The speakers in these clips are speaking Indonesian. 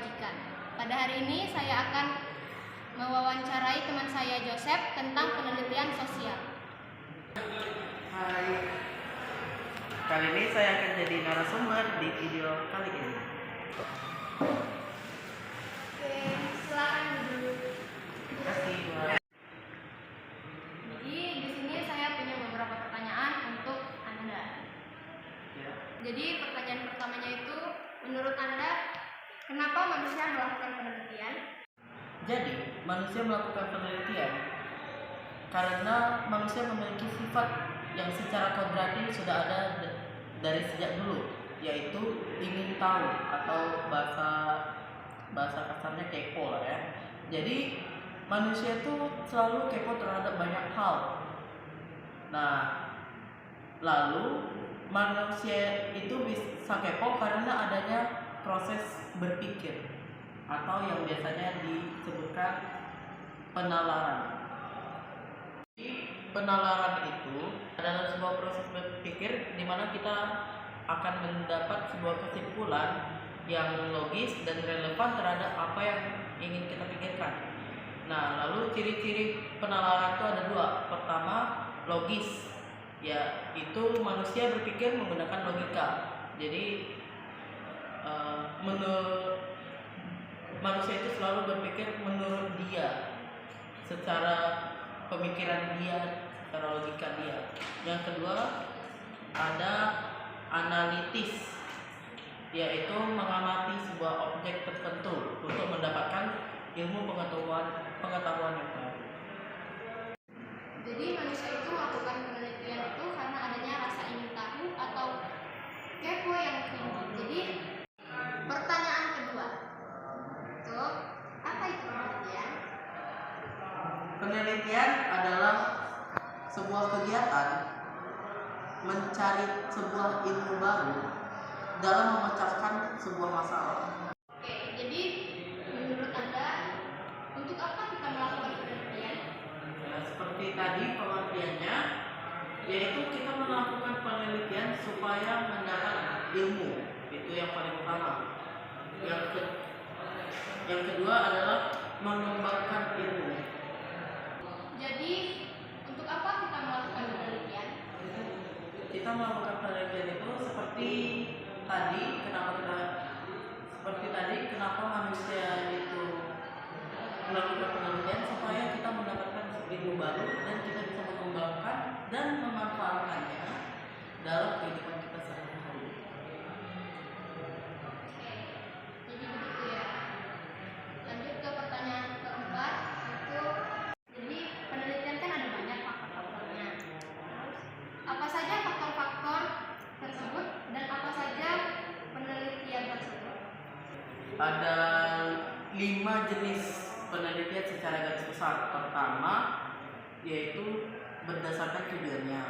kebajikan. Pada hari ini saya akan mewawancarai teman saya Joseph tentang penelitian sosial. Hai, kali ini saya akan jadi narasumber di video kali ini. Oke, silakan duduk. Terima kasih, Mbak. Jadi di sini saya punya beberapa pertanyaan untuk Anda. Ya. Jadi pertanyaan pertamanya itu, menurut Anda, kenapa manusia melakukan penelitian? Jadi, manusia melakukan penelitian karena manusia memiliki sifat yang secara kodrati sudah ada dari sejak dulu, yaitu ingin tahu atau bahasa kasarnya kepo lah ya. Jadi manusia itu selalu kepo terhadap banyak hal. Nah, lalu manusia itu bisa kepo karena adanya proses berpikir atau yang biasanya disebutkan penalaran. Penalaran itu adalah sebuah proses berpikir di mana kita akan mendapat sebuah kesimpulan yang logis dan relevan terhadap apa yang ingin kita pikirkan. Nah, lalu ciri-ciri penalaran itu ada dua. Pertama, logis, yaitu manusia berpikir menggunakan logika. Jadi manusia itu selalu berpikir menurut dia, secara pemikiran dia, secara logika dia. Yang kedua, ada analitis, yaitu mengamati sebuah objek tertentu untuk mendapatkan ilmu pengetahuan yang baru. Jadi manusia itu melakukan penelitian itu karena adanya rasa ingin tahu atau kepo yang tinggi. Jadi pertanyaan kedua, itu apa itu penelitian? Penelitian adalah sebuah kegiatan mencari sebuah ilmu baru dalam memecahkan sebuah masalah. Oke, jadi menurut Anda, untuk apa kita melakukan penelitian? Ya, seperti tadi pengertiannya, yaitu kita melakukan penelitian supaya mendapat ilmu, itu yang paling utama. Yang kedua adalah mengembangkan ilmu. Jadi untuk apa kita melakukan penelitian? Kita melakukan penelitian itu seperti tadi, kenapa manusia itu melakukan penelitian supaya kita mendapatkan ilmu baru dan kita bisa mengembangkan dan memanfaatkannya dalam kehidupan kita sehari-hari. Jadi begitu ya. Lanjut ke pertanyaan keempat, itu jadi penelitian kan ada banyak faktor-faktornya. Apa saja faktor-faktor tersebut dan apa saja penelitian tersebut? Ada 5 jenis penelitian secara garis besar. Pertama, yaitu berdasarkan tujuannya.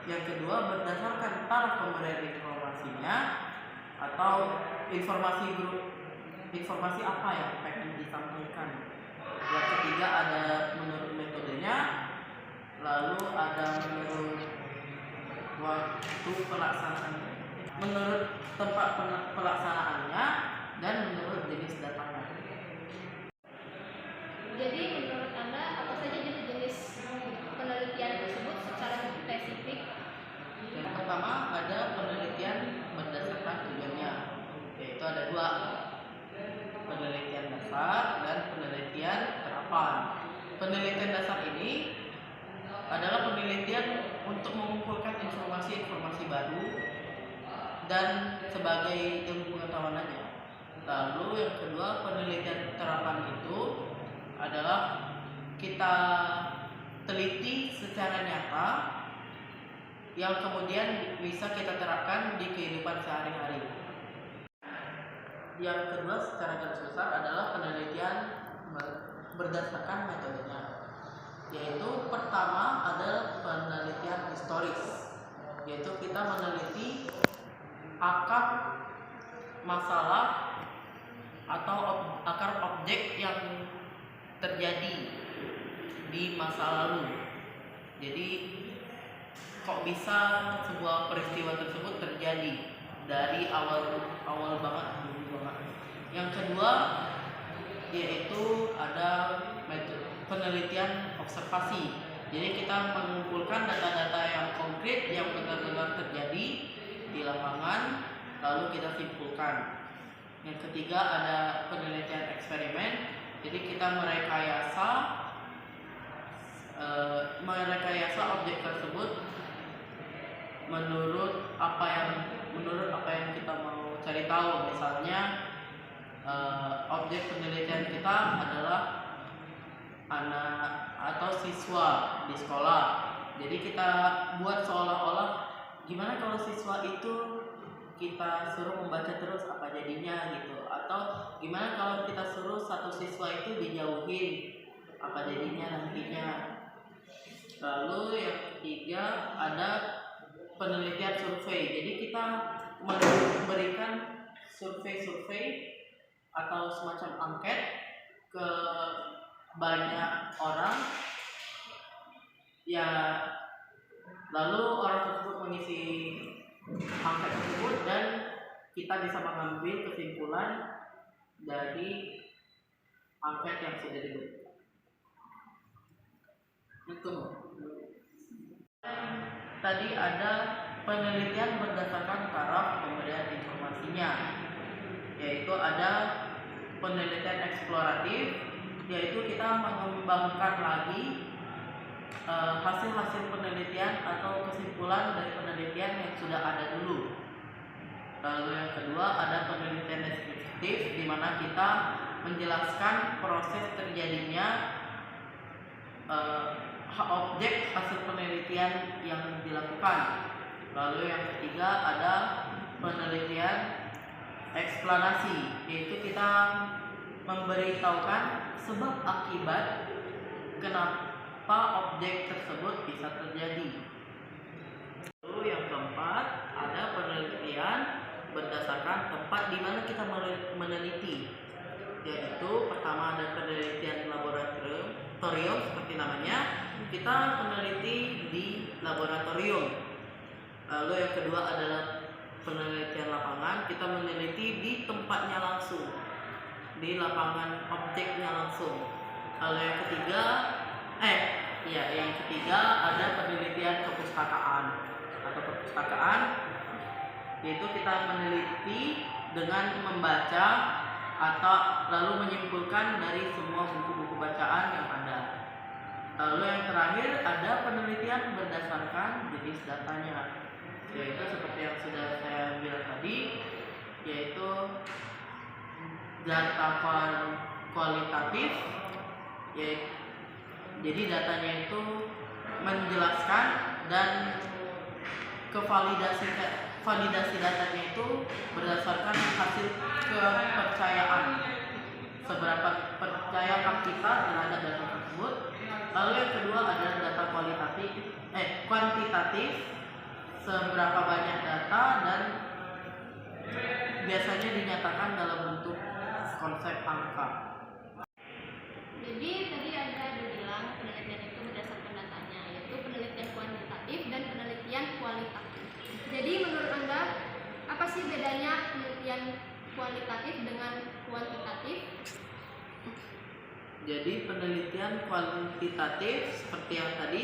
Yang kedua, berdasarkan taraf pemberian informasinya atau informasi apa yang pengen disampaikan. Yang ketiga, ada menurut metodenya. Lalu ada menurut waktu pelaksanaannya, menurut tempat pelaksanaannya, dan menurut jenis datanya. Jadi menurut Anda apa saja jenis-jenis penelitian tersebut secara spesifik? Yang pertama ada penelitian berdasarkan tujuannya, yaitu ada dua, penelitian dasar dan penelitian terapan. Penelitian dasar ini adalah penelitian untuk mengumpulkan informasi baru dan sebagai ilmu pengetahuan aja. Lalu yang kedua, penelitian terapan itu adalah kita teliti secara nyata yang kemudian bisa kita terapkan di kehidupan sehari-hari. Yang kedua secara garis besar adalah penelitian berdasarkan metodenya, yaitu pertama ada penelitian historis, yaitu kita meneliti akar masalah atau akar objek yang terjadi di masa lalu. Jadi kok bisa sebuah peristiwa tersebut terjadi dari awal banget, dulu banget. Yang kedua yaitu ada metode penelitian observasi. Jadi kita mengumpulkan data-data yang konkret yang benar-benar terjadi di lapangan, lalu kita simpulkan. Yang ketiga ada penelitian eksperimen. Jadi kita merekayasa objek tersebut menurut apa yang kita mau cari tahu. Misalnya objek penelitian kita adalah anak atau siswa di sekolah. Jadi kita buat seolah-olah gimana kalau siswa itu kita suruh membaca terus apa jadinya gitu, atau gimana kalau kita suruh satu siswa itu dijauhin apa jadinya nantinya. Lalu yang ketiga ada penelitian survei. Jadi kita memberikan survei atau semacam angket ke banyak orang, ya lalu orang tersebut mengisi angket tersebut dan kita bisa mengambil kesimpulan dari angket yang sudah dibuat. Itu tadi ada penelitian berdasarkan taraf pemberian informasinya, yaitu ada penelitian eksploratif, yaitu kita mengembangkan lagi hasil-hasil penelitian atau kesimpulan dari penelitian yang sudah ada dulu. Lalu yang kedua ada penelitian deskriptif, di mana kita menjelaskan proses terjadinya objek hasil penelitian yang dilakukan. Lalu yang ketiga ada penelitian eksplanasi, yaitu kita memberitahukan sebab akibat kenapa objek tersebut bisa terjadi. Lalu yang keempat ada penelitian berdasarkan tempat di mana kita meneliti, yaitu pertama ada penelitian laboratorium seperti namanya, kita meneliti di laboratorium. Lalu yang kedua adalah penelitian lapangan, kita meneliti di tempatnya langsung, di lapangan objeknya langsung. Lalu yang ketiga ada penelitian kepustakaan atau perpustakaan, yaitu kita meneliti dengan membaca atau lalu menyimpulkan dari semua buku-buku bacaan yang ada. Lalu yang terakhir ada penelitian berdasarkan jenis datanya, yaitu seperti yang sudah saya bilang tadi, yaitu data kualitatif, jadi datanya itu menjelaskan dan validasi datanya itu berdasarkan hasil kepercayaan, seberapa percayakah kita terhadap data tersebut. Lalu yang kedua adalah data kuantitatif, seberapa banyak data dan biasanya dinyatakan dalam bentuk konsep angka. Jadi tadi ada dibilang penelitian itu berdasarkan datanya, yaitu penelitian kuantitatif dan penelitian kualitatif. Jadi menurut Anda apa sih bedanya penelitian kualitatif dengan kuantitatif? Jadi penelitian kuantitatif seperti yang tadi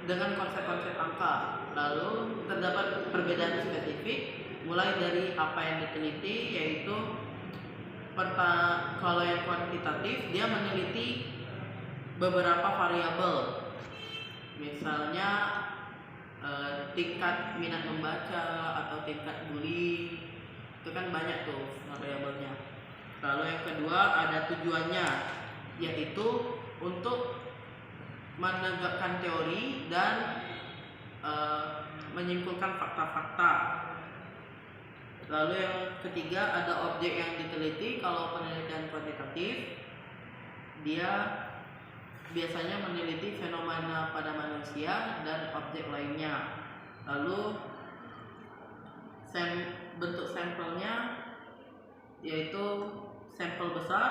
dengan konsep-konsep angka. Lalu terdapat perbedaan spesifik mulai dari apa yang diteliti, yaitu kalau yang kuantitatif dia meneliti beberapa variabel, misalnya tingkat minat membaca atau tingkat bullying, itu kan banyak tuh variabelnya. Lalu yang kedua ada tujuannya, yaitu untuk menegakkan teori dan menyimpulkan fakta-fakta. Lalu yang ketiga ada objek yang diteliti. Kalau penelitian kuantitatif dia biasanya meneliti fenomena pada manusia dan objek lainnya. Lalu bentuk sampelnya yaitu sampel besar,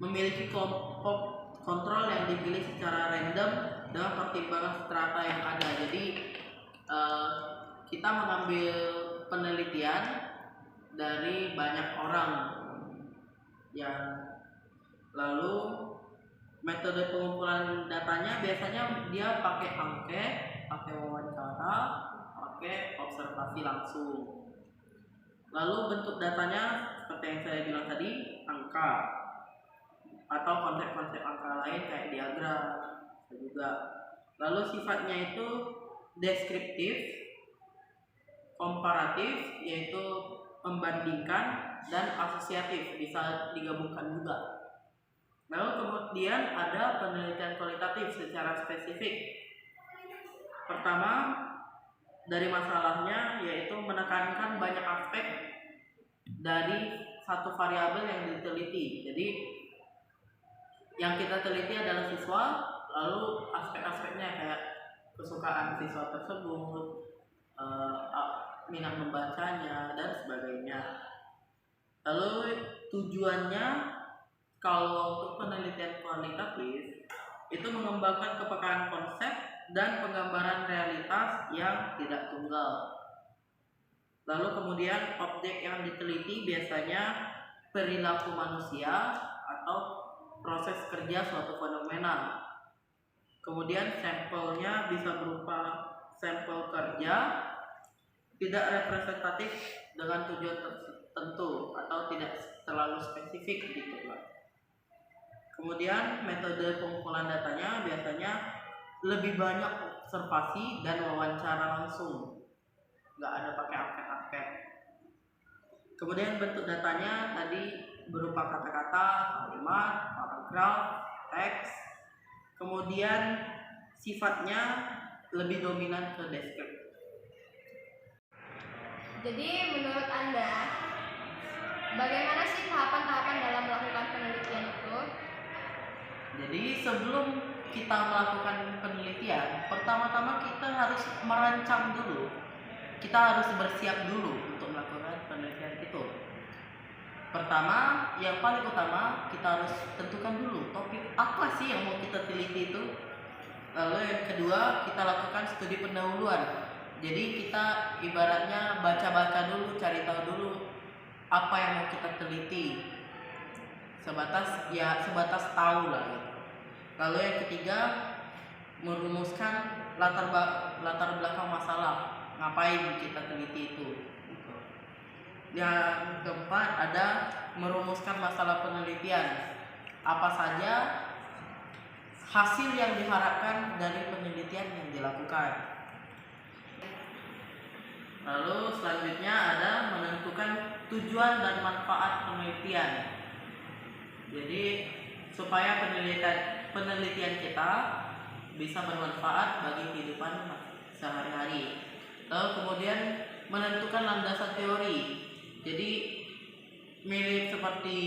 memiliki kontrol yang dipilih secara random dengan pertimbangan strata yang ada. Jadi kita mengambil penelitian dari banyak orang. Yang lalu metode pengumpulan datanya biasanya dia pakai angket, pakai wawancara, pakai observasi langsung. Lalu bentuk datanya seperti yang saya bilang tadi, angka atau konsep-konsep angka lain kayak diagram juga. Lalu sifatnya itu deskriptif, komparatif yaitu membandingkan, dan asosiatif bisa digabungkan juga. Lalu kemudian ada penelitian kualitatif secara spesifik. Pertama dari masalahnya yaitu menekankan banyak aspek dari satu variabel yang diteliti. Jadi yang kita teliti adalah siswa, lalu aspek-aspeknya kayak kesukaan siswa tersebut, minat membacanya, dan sebagainya. Lalu tujuannya kalau untuk penelitian kualitatif itu mengembangkan kepekaan konsep dan penggambaran realitas yang tidak tunggal. Lalu kemudian objek yang diteliti biasanya perilaku manusia atau proses kerja suatu fenomena. Kemudian sampelnya bisa berupa sampel kerja tidak representatif dengan tujuan tertentu atau tidak terlalu spesifik gitu lah. Kemudian metode pengumpulan datanya biasanya lebih banyak observasi dan wawancara langsung, nggak ada pakai angket-angket. Kemudian bentuk datanya tadi berupa kata-kata, kalimat, paragraf, teks. Kemudian sifatnya lebih dominan ke deskriptif. Jadi menurut Anda, bagaimana sih tahapan-tahapan dalam melakukan penelitian itu? Jadi sebelum kita melakukan penelitian, pertama-tama kita harus merancang dulu. Kita harus bersiap dulu untuk melakukan penelitian itu. Pertama, yang paling utama kita harus tentukan dulu topik apa sih yang mau kita teliti itu. Lalu yang kedua, kita lakukan studi pendahuluan. Jadi kita ibaratnya baca-baca dulu, cari tahu dulu apa yang mau kita teliti. Sebatas tahu lah gitu. Lalu yang ketiga, merumuskan latar belakang masalah, ngapain kita teliti itu. Yang keempat ada merumuskan masalah penelitian, apa saja hasil yang diharapkan dari penelitian yang dilakukan. Lalu selanjutnya ada menentukan tujuan dan manfaat penelitian. Jadi supaya penelitian kita bisa bermanfaat bagi kehidupan sehari-hari. Lalu kemudian menentukan landasan teori. Jadi mirip seperti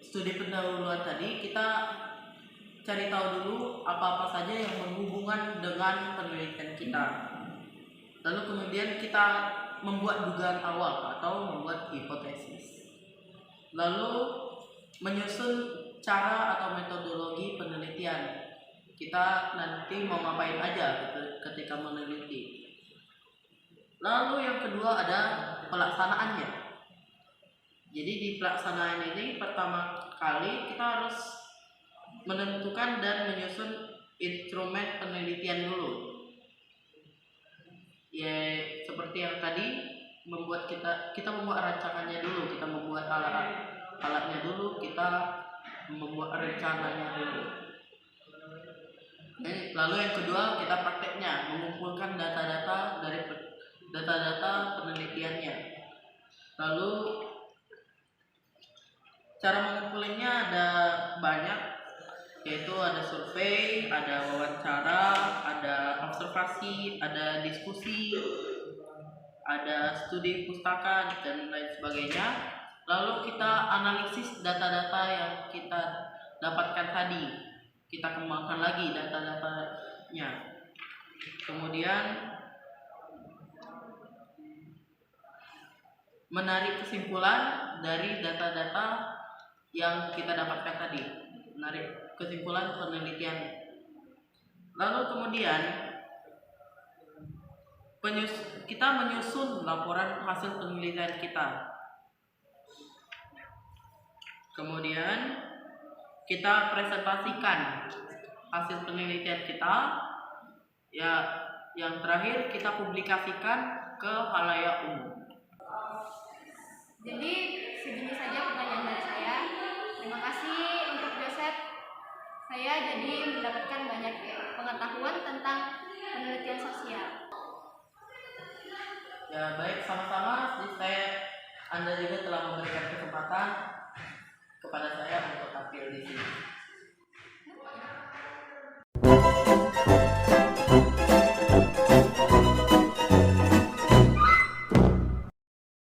studi pendahuluan tadi, kita cari tahu dulu apa-apa saja yang berhubungan dengan penelitian kita. Lalu kemudian kita membuat dugaan awal atau membuat hipotesis. Lalu menyusun cara atau metodologi penelitian. Kita nanti mau ngapain aja ketika meneliti. Lalu yang kedua ada pelaksanaannya. Jadi di pelaksanaan ini pertama kali kita harus menentukan dan menyusun instrumen penelitian dulu. Ya seperti yang tadi, kita membuat rancangannya dulu, kita membuat alatnya dulu, kita membuat rencananya dulu. Lalu yang kedua kita prakteknya, mengumpulkan data-data dari data-data penelitiannya. Lalu cara mengumpulinnya ada banyak, yaitu ada survei, ada wawancara, ada observasi, ada diskusi, ada studi pustaka, dan lain sebagainya. Lalu kita analisis data-data yang kita dapatkan tadi, kita kembangkan lagi data-datanya. Kemudian menarik kesimpulan dari data-data yang kita dapatkan tadi, menarik kesimpulan penelitian. Lalu kemudian kita menyusun laporan hasil penelitian kita. Kemudian kita presentasikan hasil penelitian kita. Ya, yang terakhir kita publikasikan ke khalayak umum. Jadi segini saja pertanyaan dari saya. Terima kasih untuk Joseph. Saya jadi mendapatkan banyak pengetahuan tentang penelitian sosial. Ya baik, sama-sama. Anda juga telah memberikan kesempatan kepada saya